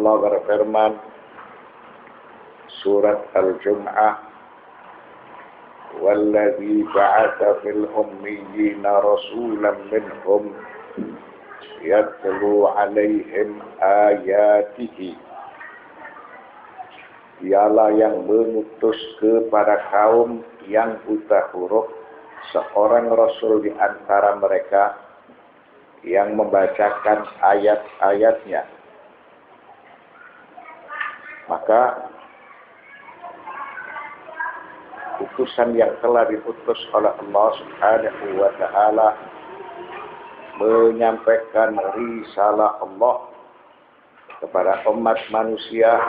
Allah berfirman, surat Al-Jum'ah, "Walladzi ba'atsa fil ummiyina rasulan minhum yatlu 'alaihim ayatihi." Dialah yang mengutus kepada kaum yang buta huruf seorang rasul di antara mereka yang membacakan ayat-ayatnya. Maka utusan yang telah diutus oleh Allah Subhanahu wa ta'ala menyampaikan risalah Allah kepada umat manusia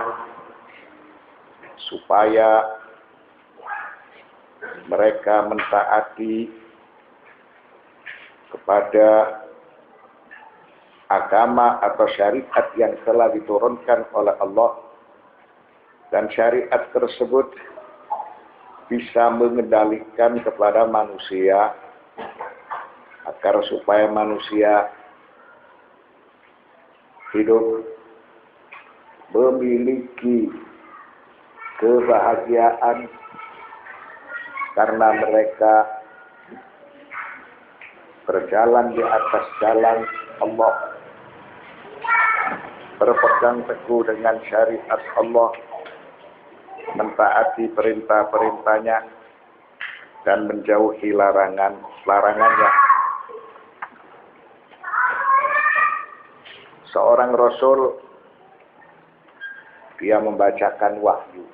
supaya mereka mentaati kepada agama atau syariat yang telah diturunkan oleh Allah, dan syariat tersebut bisa mengendalikan kepada manusia agar supaya manusia hidup memiliki kebahagiaan karena mereka berjalan di atas jalan Allah, berpegang teguh dengan syariat Allah, mentaati perintah-perintahnya dan menjauhi larangannya. Seorang rasul, dia membacakan wahyu.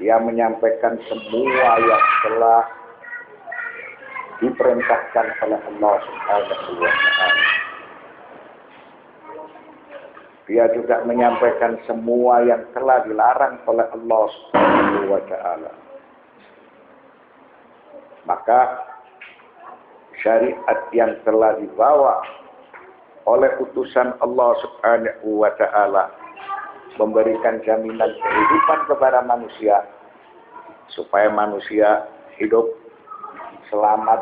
Dia menyampaikan semua yang telah diperintahkan oleh Allah Subhanahu wa ta'ala. Dia juga menyampaikan semua yang telah dilarang oleh Allah Subhanahu wa ta'ala. Maka syariat yang telah dibawa oleh utusan Allah Subhanahu wa ta'ala memberikan jaminan kehidupan kepada manusia supaya manusia hidup selamat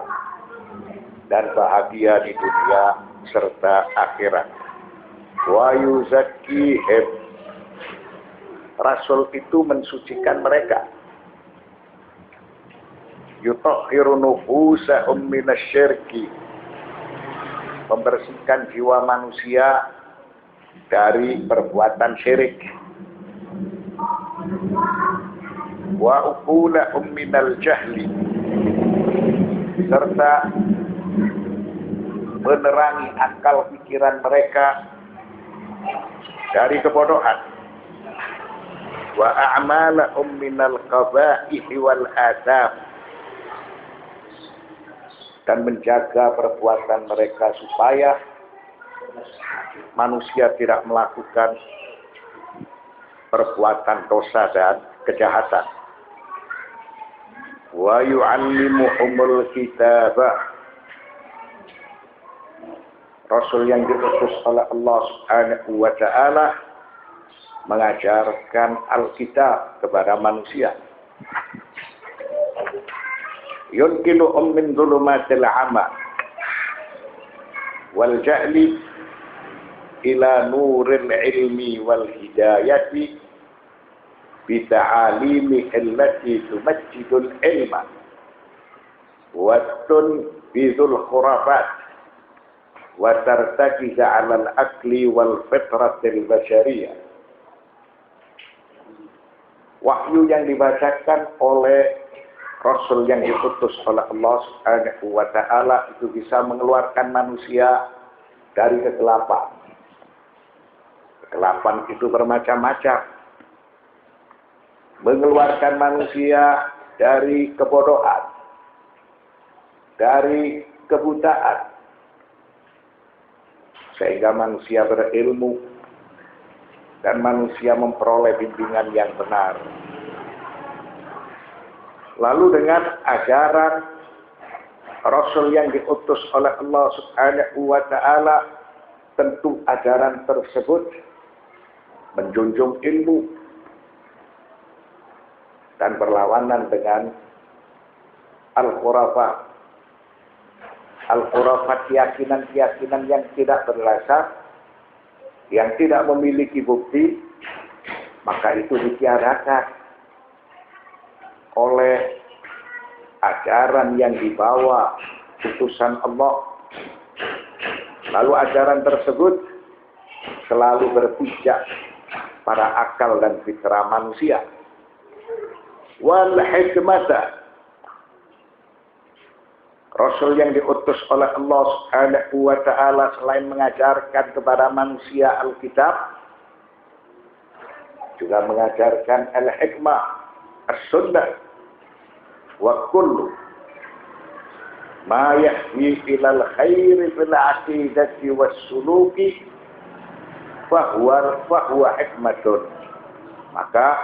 dan bahagia di dunia serta akhirat. Wa yuzakkihim, rasul itu mensucikan mereka. Yutahhiru nufusahum minasyirki, membersihkan jiwa manusia dari perbuatan syirik. Wa uqulahum minal jahli, serta menerangi akal pikiran mereka dari kebodohan. Wa a'malahum minal qaba'ihi wal adab, dan menjaga perbuatan mereka supaya manusia tidak melakukan perbuatan dosa dan kejahatan. Wa yu'allimuhumul kitabah, rasul yang diutus oleh Allah Subhanahu wa ta'ala mengajarkan Alkitab kepada manusia. Yunqiluhum min dhulumatil 'ama wal jahli ila nuril ilmi wal hidayati bi ta'alimi allati tumajjidul ilma wa tunbidul khurafat wa tartakiza 'alal aqli wal fitratil basyariyah. Wahyu yang dibacakan oleh Rasul yang diutus oleh Allah Subhanahu wa ta'ala itu bisa mengeluarkan manusia dari kegelapan. Kegelapan itu bermacam-macam. Mengeluarkan manusia dari kebodohan, dari kebutaan, sehingga manusia berilmu dan manusia memperoleh bimbingan yang benar. Lalu dengan ajaran Rasul yang diutus oleh Allah Subhanahu wa ta'ala, tentu ajaran tersebut menjunjung ilmu dan berlawanan dengan al-khurafat. Al-khurafat, keyakinan-keyakinan yang tidak berdasar yang tidak memiliki bukti, maka itu ditiadakan oleh ajaran yang dibawa utusan Allah. Lalu ajaran tersebut selalu berpijak pada akal dan fitrah manusia. Wal hikmata, Rasul yang diutus oleh Allah Subhanahu wa taala selain mengajarkan kepada manusia Alkitab, juga mengajarkan al-hikmah, as-sunnah, wa kullu ma yahdi ilal khairi fil aqidati was suluki fahuwa hikmatun. Maka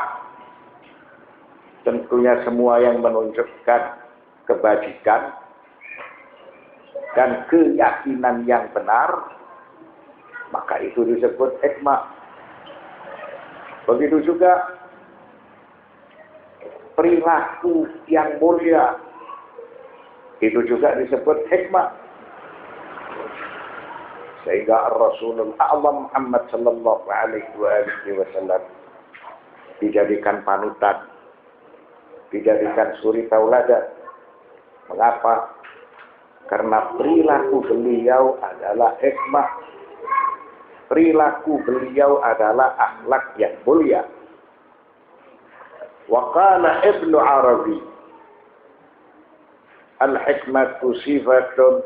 tentunya semua yang menunjukkan kebajikan dan keyakinan yang benar, maka itu disebut hikmah. Begitu juga perilaku yang mulia, itu juga disebut hikmah. Sehingga Rasulullah Allah Muhammad sallallahu alaihi wasallam dijadikan panutan, dijadikan suri tauladan. Mengapa? Karena perilaku beliau adalah hikmah. Perilaku beliau adalah akhlak yang mulia. Wa qala Ibnu Arabi, al-hikmatu sifatun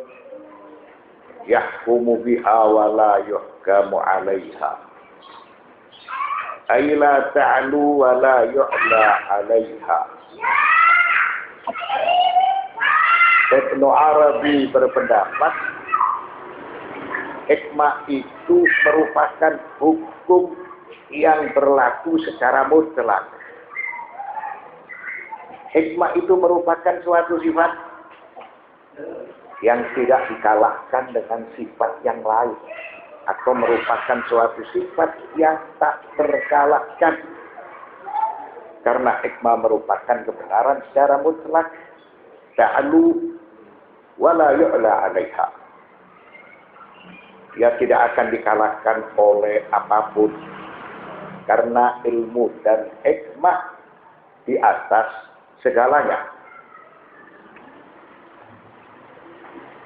yahkumu biha wa la yuhkamu 'alaiha. Ay la ta'lu wa la yu'la 'alaiha. Ibnu Arabi berpendapat hikmah itu merupakan hukum yang berlaku secara mutlak. Hikmah itu merupakan suatu sifat yang tidak dikalahkan dengan sifat yang lain, atau merupakan suatu sifat yang tak terkalahkan. Karena hikmah merupakan kebenaran secara mutlak, ta'lu wala yu'la 'alaiha. Dia tidak akan dikalahkan oleh apapun, karena ilmu dan hikmah di atas segalanya.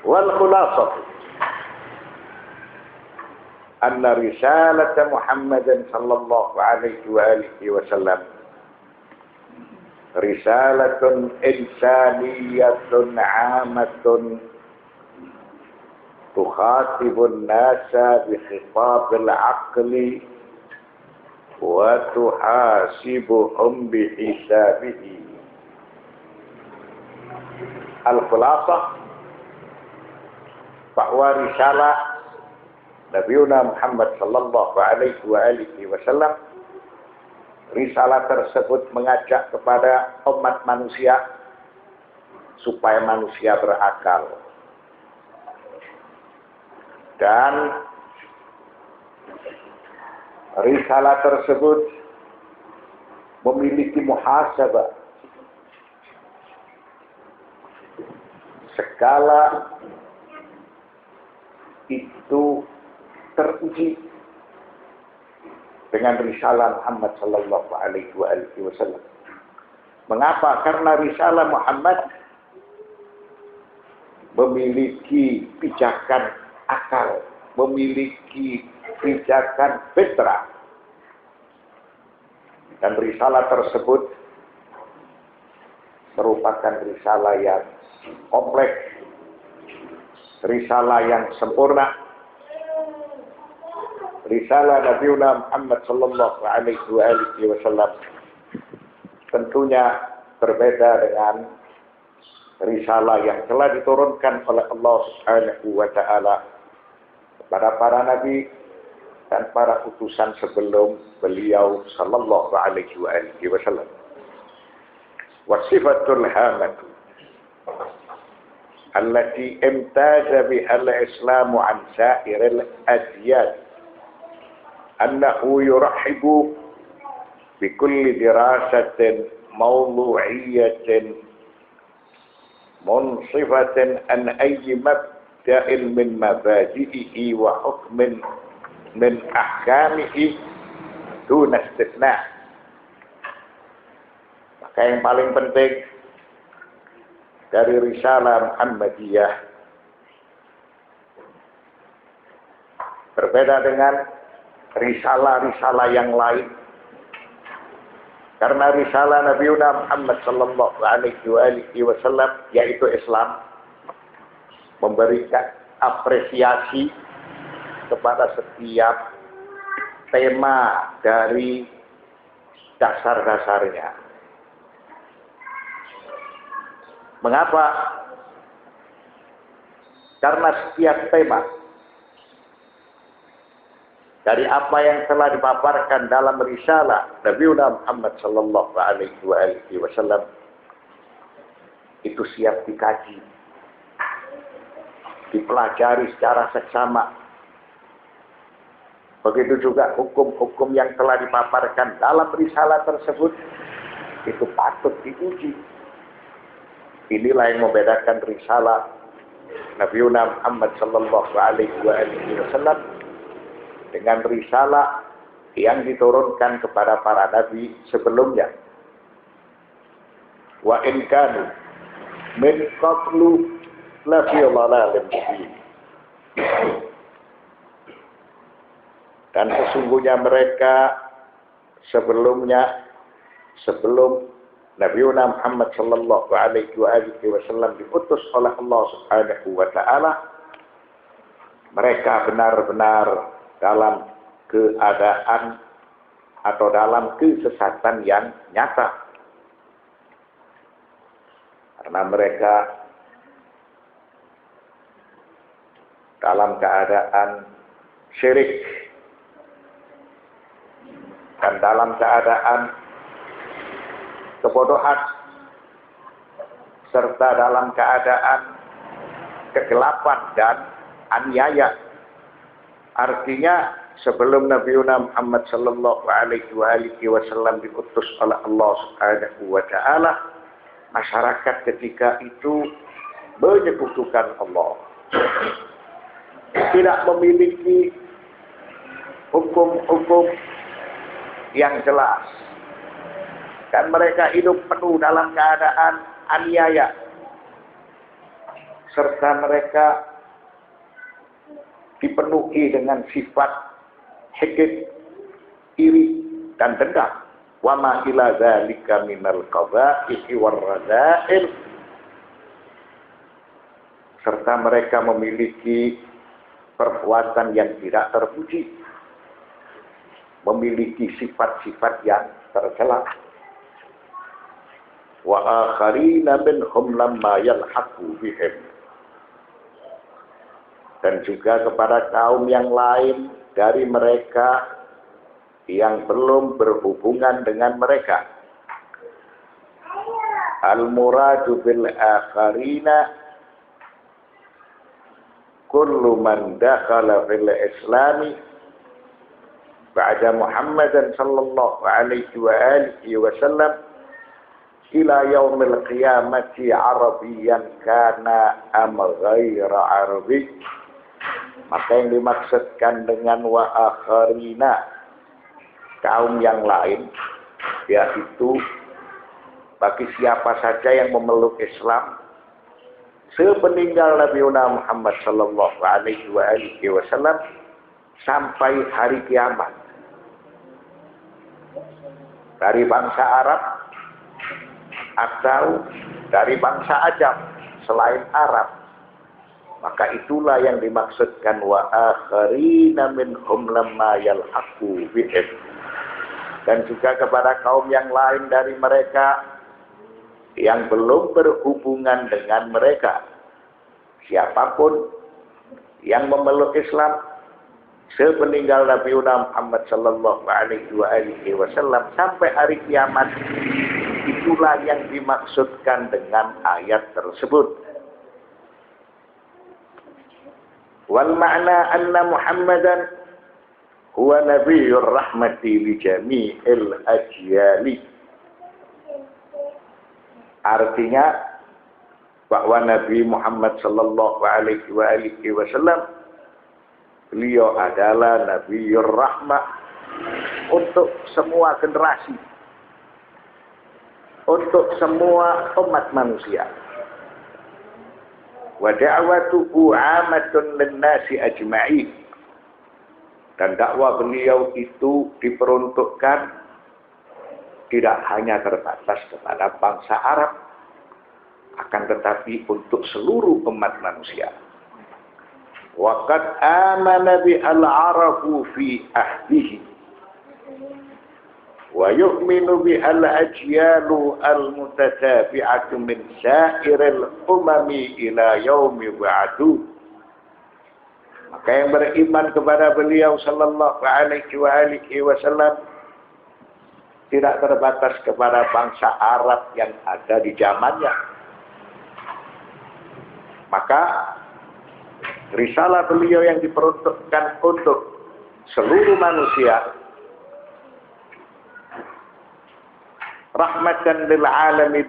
Wal khulasah anna risalah Muhammadin sallallahu alaihi wa alihi wasallam risalatun insaniyatun 'amatun tukhatibun nasa bi khitabil 'aqli wa tuhasibuhum bi hisabihi. Al-khulasah bahwa risalah Nabiuna Muhammad sallallahu alaihi wa alihi wasallam, risalah tersebut mengajak kepada umat manusia supaya manusia berakal. Dan risalah tersebut memiliki muhasabah. Segala itu teruji dengan risalah Muhammad sallallahu alaihi wasallam. Mengapa? Karena risalah Muhammad memiliki pijakan akal, memiliki pijakan fitrah. Dan risalah tersebut merupakan risalah yang kompleks, risalah yang sempurna. Risalah Nabiuna Muhammad sallallahu alaihi wasallam tentunya berbeda dengan risalah yang telah diturunkan oleh Allah Subhanahu wa taala kepada para nabi dan para utusan sebelum beliau sallallahu alaihi wasallam. Wasifatul hamatu allati imtaza biha al-islamu an sa'iril adyan annahu yurahibu bikulli dirasatin mawdu'iyyatin munsifatin an ayyi mabda'in min mabadi'ihi wa hukmin min ahkamihi duna istitsna. Maka yang paling penting dari risalah Muhammadiyah berbeda dengan risalah-risalah yang lain. Karena risalah Nabi Muhammad sallallahu alaihi wasallam yaitu Islam memberikan apresiasi kepada setiap tema dari dasar-dasarnya. Mengapa? Karena setiap tema dari apa yang telah dipaparkan dalam risalah Nabi Muhammad sallallahu alaihi wasallam itu siap dikaji, dipelajari secara seksama. Begitu juga hukum-hukum yang telah dipaparkan dalam risalah tersebut itu patut diuji. Inilah yang membedakan risalah Nabi Muhammad sallallahu alaihi wasallam dengan risalah yang diturunkan kepada para nabi sebelumnya. Wa in kanu min qablu la fi dhalalin mubin. Dan sesungguhnya mereka sebelum Nabi Muhammad sallallahu alaihi wasallam diutus oleh Allah Subhanahu wa taala, mereka benar-benar dalam keadaan atau dalam kesesatan yang nyata. Karena mereka dalam keadaan syirik dan dalam keadaan kebodohan serta dalam keadaan kegelapan dan aniaya. Artinya sebelum Nabi Muhammad sallallahu alaihi wasallam diutus oleh Allah Subhanahu wa taala, masyarakat ketika itu menyekutukan Allah. Tidak memiliki hukum-hukum yang jelas. Dan mereka hidup penuh dalam keadaan aniaya. Serta mereka dipenuhi dengan sifat hikid, iri, dan dendam. Wa ma ila dzalika minal qadha'i war radha'il. Serta mereka memiliki perbuatan yang tidak terpuji, memiliki sifat-sifat yang tercela. Wa akharina minhum lamma yalhaqu bihim. Dan juga kepada kaum yang lain dari mereka yang belum berhubungan dengan mereka. Al-muradu bil akharina kullu man dakhala fil islami ba'da Muhammadan sallallahu alaihi wasallam ila yaumil qiyamati arabiyan kana am ghaira arabi. Maka yang dimaksudkan dengan wa akharina, kaum yang lain, yaitu bagi siapa saja yang memeluk Islam sepeninggal Nabi Muhammad sallallahu alaihi wasallam sampai hari kiamat, dari bangsa Arab atau dari bangsa Ajam selain Arab. Maka itulah yang dimaksudkan wa akharina minhum lamma yalhaqu bihim. Dan juga kepada kaum yang lain dari mereka yang belum berhubungan dengan mereka. Siapapun yang memeluk Islam sepeninggal Nabi Muhammad sallallahu alaihi wasallam sampai hari kiamat, itulah yang dimaksudkan dengan ayat tersebut. Wal ma'na anna Muhammadan huwa nabiyyur rahmati li jami'il ajyali. Artinya bahwa Nabi Muhammad sallallahu alaihi wasallam Beliau adalah Nabiur Rahmah untuk semua generasi, untuk semua umat manusia. Wa da'watuhu 'amatun lin-nasi ajma'in. Dan dakwah beliau itu diperuntukkan tidak hanya terbatas kepada bangsa Arab, akan tetapi untuk seluruh umat manusia. Wa qad amana bi al-'arabu fi ahdihi wa yu'minu bi al-ajyalu al-mutatabi'atu min sa'iril umami ila yaumi ba'du. Maka yang beriman kepada beliau sallallahu alaihi wasallam tidak terbatas kepada bangsa Arab yang ada di zamannya. Maka risalah beliau yang diperuntukkan untuk seluruh manusia, rahmatan lil alamin,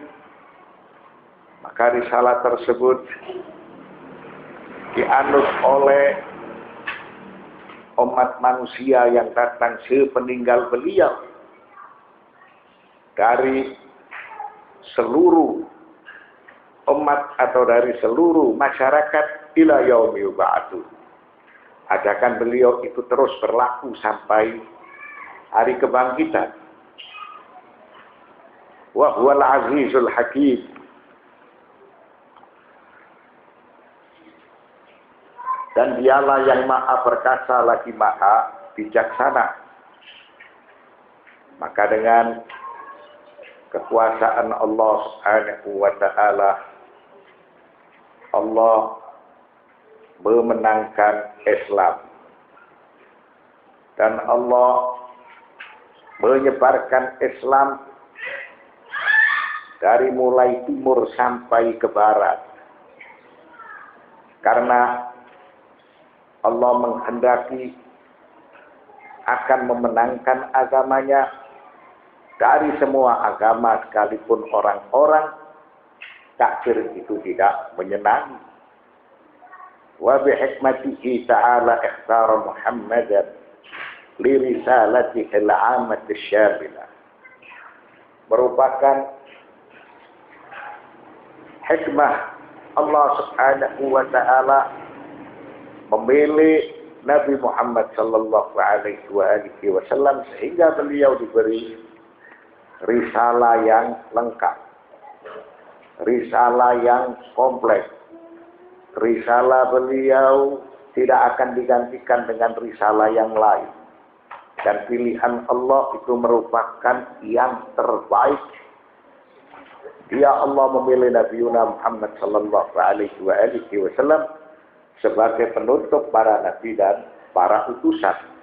maka risalah tersebut dianut oleh umat manusia yang datang sepeninggal beliau dari seluruh umat atau dari seluruh masyarakat ila yaumi ba'du. Ajakan beliau itu terus berlaku sampai hari kebangkitan. Wa huwal azizul hakim. Dan dialah yang maha perkasa lagi maha bijaksana. Maka dengan kekuasaan Allah Subhanahu wa ta'ala, Allah memenangkan Islam. Dan Allah menyebarkan Islam dari mulai timur sampai ke barat. Karena Allah menghendaki akan memenangkan agamanya dari semua agama, sekalipun orang-orang kafir itu tidak menyenangi. Wa bi hikmatihi ta'ala ikhtara Muhammadan li risalatihi al-'ammati syamilah. Merupakan hikmah Allah Subhanahu wa ta'ala memilih Nabi Muhammad sallallahu alaihi wasallam sehingga beliau diberi risalah yang lengkap, risalah yang kompleks. Risalah beliau tidak akan digantikan dengan risalah yang lain. Dan pilihan Allah itu merupakan yang terbaik. Dia Allah memilih Nabi Muhammad sallallahu alaihi wasallam sebagai penutup para nabi dan para utusan.